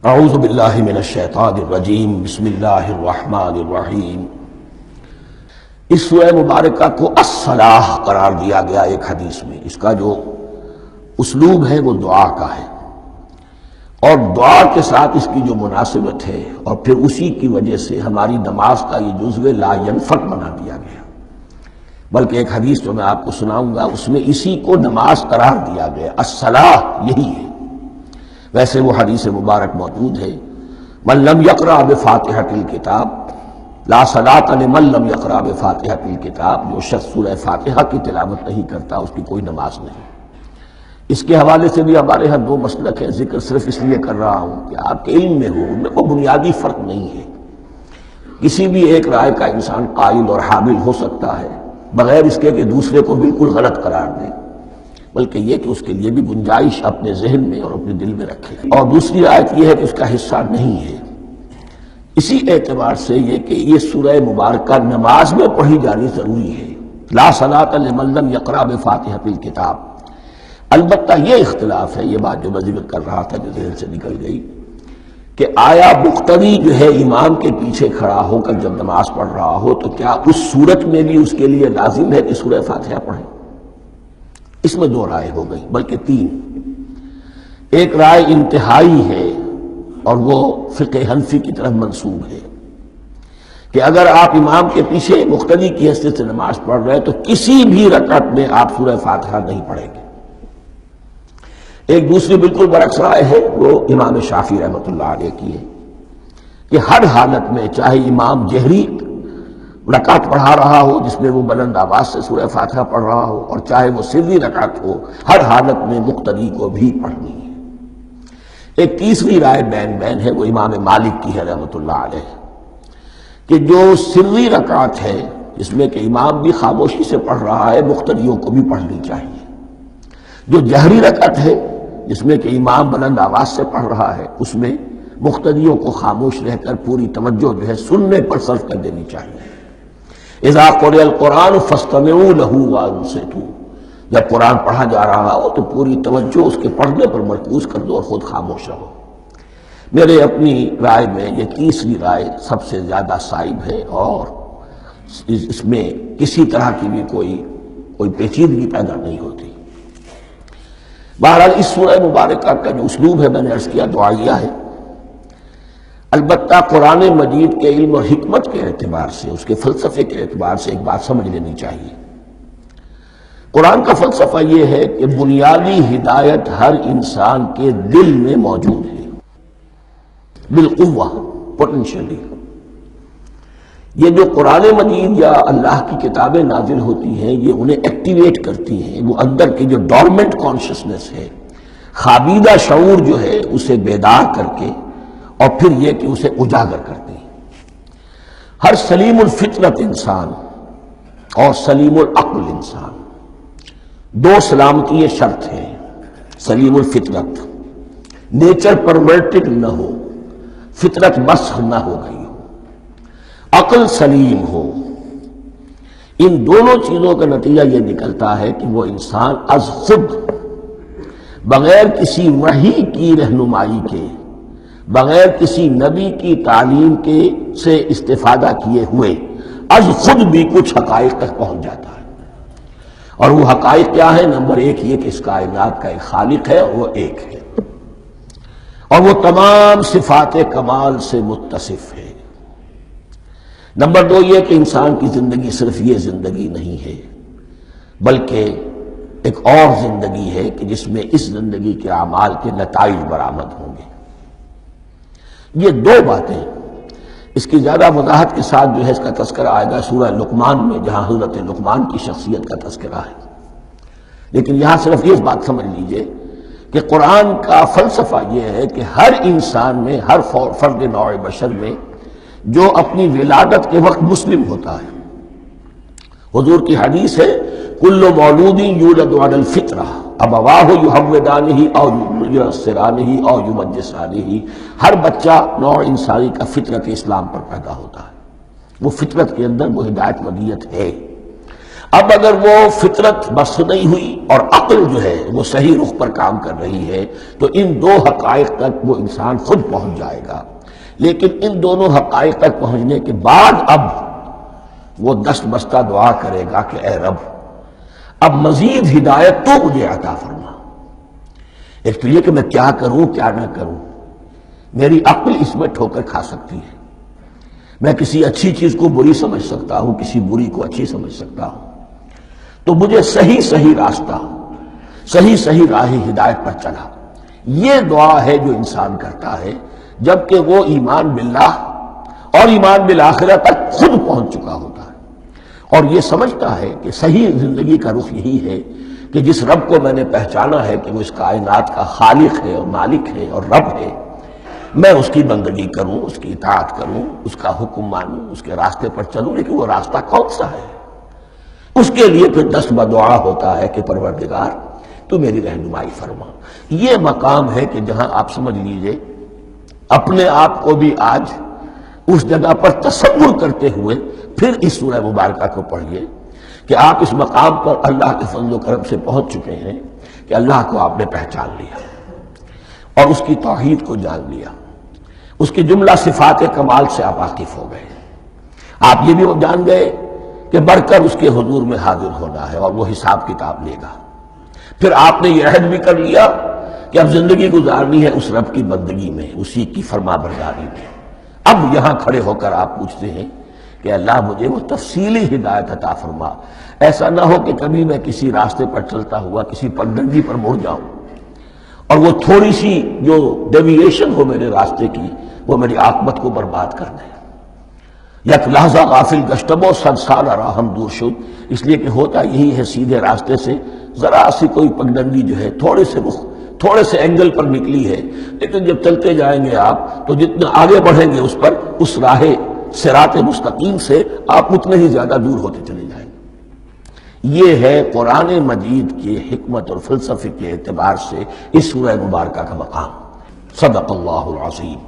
اعوذ باللہ من الشیطان الرجیم بسم اللہ الرحمن الرحیم۔ اس سورہ مبارکہ کو الصلاح قرار دیا گیا ایک حدیث میں۔ اس کا جو اسلوب ہے وہ دعا کا ہے، اور دعا کے ساتھ اس کی جو مناسبت ہے، اور پھر اسی کی وجہ سے ہماری نماز کا یہ جزو لا ینفک بنا دیا گیا۔ بلکہ ایک حدیث جو میں آپ کو سناؤں گا اس میں اسی کو نماز قرار دیا گیا، الصلاح یہی ہے۔ ویسے وہ حدیث مبارک موجود ہے، من لم یقرأ بفاتحۃ الکتاب لا صلاۃ لمن لم یقرأ بفاتحۃ الکتاب، جو شخص سورہ فاتحہ کی تلاوت نہیں کرتا اس کی کوئی نماز نہیں۔ اس کے حوالے سے بھی ہمارے ہاں دو مسلک ہیں، ذکر صرف اس لیے کر رہا ہوں کہ آپ کے علم میں ہو، ان میں کوئی بنیادی فرق نہیں ہے۔ کسی بھی ایک رائے کا انسان قائل اور حامل ہو سکتا ہے بغیر اس کے کہ دوسرے کو بالکل غلط قرار دے، بلکہ یہ کہ اس کے لیے بھی گنجائش اپنے ذہن میں اور اپنے دل میں رکھے۔ اور دوسری آیت یہ ہے کہ اس کا حصہ نہیں ہے۔ اسی اعتبار سے یہ کہ یہ سورہ مبارکہ نماز میں پڑھی جانی ضروری ہے، لا صلاۃ لمن لم یقرأ بفاتحۃ الکتاب۔ البتہ یہ اختلاف ہے، یہ بات جو میں ذکر کر رہا تھا جو ذہن سے نکل گئی، کہ آیا مقتدی جو ہے امام کے پیچھے کھڑا ہو کر جب نماز پڑھ رہا ہو تو کیا اس صورت میں بھی اس کے لیے لازم ہے کہ سورہ فاتحہ پڑھے؟ اس میں دو رائے ہو گئی، بلکہ تین۔ ایک رائے انتہائی ہے اور وہ فقہ حنفی کی طرف منسوب ہے کہ اگر آپ امام کے پیچھے مقتدی کی حیثیت سے نماز پڑھ رہے ہیں تو کسی بھی رکعت میں آپ سورہ فاتحہ نہیں پڑھیں گے۔ ایک دوسری بالکل برعکس رائے ہے، وہ امام شافعی رحمۃ اللہ علیہ کی ہے کہ ہر حالت میں چاہے امام جہری رکعت پڑھا رہا ہو جس میں وہ بلند آواز سے سورہ فاتحہ پڑھ رہا ہو، اور چاہے وہ سری رکعت ہو، ہر حالت میں مقتدی کو بھی پڑھنی ہے۔ ایک تیسری رائے بین ہے، وہ امام مالک کی ہے رحمۃ اللہ علیہ، کہ جو سری رکعت ہے جس میں کہ امام بھی خاموشی سے پڑھ رہا ہے، مقتدیوں کو بھی پڑھنی چاہیے۔ جو جہری رکعت ہے جس میں کہ امام بلند آواز سے پڑھ رہا ہے، اس میں مقتدیوں کو خاموش رہ کر پوری توجہ جو ہے سننے پر صرف کر دینی چاہیے۔ اذا قرئ القرآن فاستمعوا له وانصتوا، جب قرآن پڑھا جا رہا ہو تو پوری توجہ اس کے پڑھنے پر مرکوز کر دو اور خود خاموش رہو۔ میرے اپنی رائے میں یہ تیسری رائے سب سے زیادہ صائب ہے، اور اس میں کسی طرح کی بھی کوئی پیچیدگی پیدا نہیں ہوتی۔ بہرحال اس سورہ مبارکہ کا جو اسلوب ہے میں نے عرض کیا دعائیہ ہے۔ البتہ قرآن مجید کے علم اور حکمت کے اعتبار سے، اس کے فلسفے کے اعتبار سے ایک بات سمجھ لینی چاہیے۔ قرآن کا فلسفہ یہ ہے کہ بنیادی ہدایت ہر انسان کے دل میں موجود ہے، بالقوہ، پوٹینشلی۔ یہ جو قرآن مجید یا اللہ کی کتابیں نازل ہوتی ہیں یہ انہیں ایکٹیویٹ کرتی ہیں، وہ اندر کی جو ڈورمنٹ کانشسنس ہے، خوابیدہ شعور جو ہے اسے بیدار کر کے، اور پھر یہ کہ اسے اجاگر کرتے ہیں۔ ہر سلیم الفطرت انسان اور سلیم العقل انسان، دو سلامتی یہ شرط ہے۔ سلیم الفطرت، نیچر پرورٹڈ نہ ہو، فطرت مسخ نہ ہو گئی ہو، عقل سلیم ہو۔ ان دونوں چیزوں کا نتیجہ یہ نکلتا ہے کہ وہ انسان از خود، بغیر کسی وحی کی رہنمائی کے، بغیر کسی نبی کی تعلیم کے سے استفادہ کیے ہوئے، از خود بھی کچھ حقائق تک پہنچ جاتا ہے۔ اور وہ حقائق کیا ہے؟ نمبر ایک یہ کہ اس کائنات کا ایک خالق ہے، اور وہ ایک ہے، اور وہ تمام صفات کمال سے متصف ہے۔ نمبر دو یہ کہ انسان کی زندگی صرف یہ زندگی نہیں ہے، بلکہ ایک اور زندگی ہے کہ جس میں اس زندگی کے اعمال کے نتائج برآمد ہوں گے۔ یہ دو باتیں، اس کی زیادہ وضاحت کے ساتھ جو ہے اس کا تذکرہ آئے گا سورہ لقمان میں، جہاں حضرت لقمان کی شخصیت کا تذکرہ ہے۔ لیکن یہاں صرف یہ بات سمجھ لیجئے کہ قرآن کا فلسفہ یہ ہے کہ ہر انسان میں، ہر فرد نوع بشر میں جو اپنی ولادت کے وقت مسلم ہوتا ہے، حضور کی حدیث ہے کل مولود یولد علی الفطرہ ابواہ یحودانہ او ینصرانہ او یمجسانہ، ہر بچہ نوع انسانی کا فطرت اسلام پر پیدا ہوتا ہے، وہ فطرت کے اندر وہ ہدایت ودیت ہے۔ اب اگر وہ فطرت بس نہیں ہوئی اور عقل جو ہے وہ صحیح رخ پر کام کر رہی ہے تو ان دو حقائق تک وہ انسان خود پہنچ جائے گا. لیکن ان دونوں حقائق تک پہنچنے کے بعد اب وہ دست بستہ دعا کرے گا کہ اے رب اب مزید ہدایت تو مجھے عطا فرما. ایک تو یہ کہ میں کیا کروں کیا نہ کروں، میری عقل اس میں ٹھوکر کھا سکتی ہے، میں کسی اچھی چیز کو بری سمجھ سکتا ہوں، کسی بری کو اچھی سمجھ سکتا ہوں. تو مجھے صحیح راستہ، صحیح راہ ہدایت پر چلا. یہ دعا ہے جو انسان کرتا ہے جبکہ وہ ایمان باللہ اور ایمان بالآخرہ تک خود پہنچ چکا ہوتا ہے، اور یہ سمجھتا ہے کہ صحیح زندگی کا رخ یہی ہے کہ جس رب کو میں نے پہچانا ہے کہ وہ اس کائنات کا خالق ہے اور مالک ہے اور رب ہے، میں اس کی بندگی کروں، اس کی اطاعت کروں، اس کا حکم مانوں، اس کے راستے پر چلوں. لیکن وہ راستہ کون سا ہے؟ اس کے لیے پھر دست بدعا ہوتا ہے کہ پروردگار تو میری رہنمائی فرما. یہ مقام ہے کہ جہاں آپ سمجھ لیجئے اپنے آپ کو بھی آج اس جگہ پر تصور کرتے ہوئے پھر اس سورہ مبارکہ کو پڑھیے کہ آپ اس مقام پر اللہ کے فضل و کرم سے پہنچ چکے ہیں کہ اللہ کو آپ نے پہچان لیا اور اس کی توحید کو جان لیا، اس کی جملہ صفات کمال سے آپ واقف ہو گئے. آپ یہ بھی جان گئے کہ بڑھ کر اس کے حضور میں حاضر ہونا ہے اور وہ حساب کتاب لے گا. پھر آپ نے یہ عہد بھی کر لیا کہ اب زندگی گزارنی ہے اس رب کی بندگی میں، اسی کی فرما برداری میں. اب یہاں کھڑے ہو کر آپ پوچھتے ہیں کہ اللہ مجھے وہ تفصیلی ہدایت عطا فرما. ایسا نہ ہو کہ کبھی میں کسی راستے پر چلتا ہوا کسی پگڈنڈی پر مڑ جاؤں اور وہ تھوڑی سی جو ڈیوییشن ہو میرے راستے کی وہ میری عاقبت کو برباد کر دے. یک لحظہ غافل گشتم و 100 سال راہم دور شد. اس لیے کہ ہوتا یہی ہے سیدھے راستے سے ذرا سی کوئی پگڈنڈی جو ہے تھوڑے سے اینگل پر نکلی ہے، لیکن جب چلتے جائیں گے آپ تو جتنا آگے بڑھیں گے اس پر، اس راہ صراط مستقیم سے آپ اتنے ہی زیادہ دور ہوتے چلے جائیں گے. یہ ہے قرآن مجید کی حکمت اور فلسفے کے اعتبار سے اس سورہ مبارکہ کا مقام. صدق اللہ العظیم.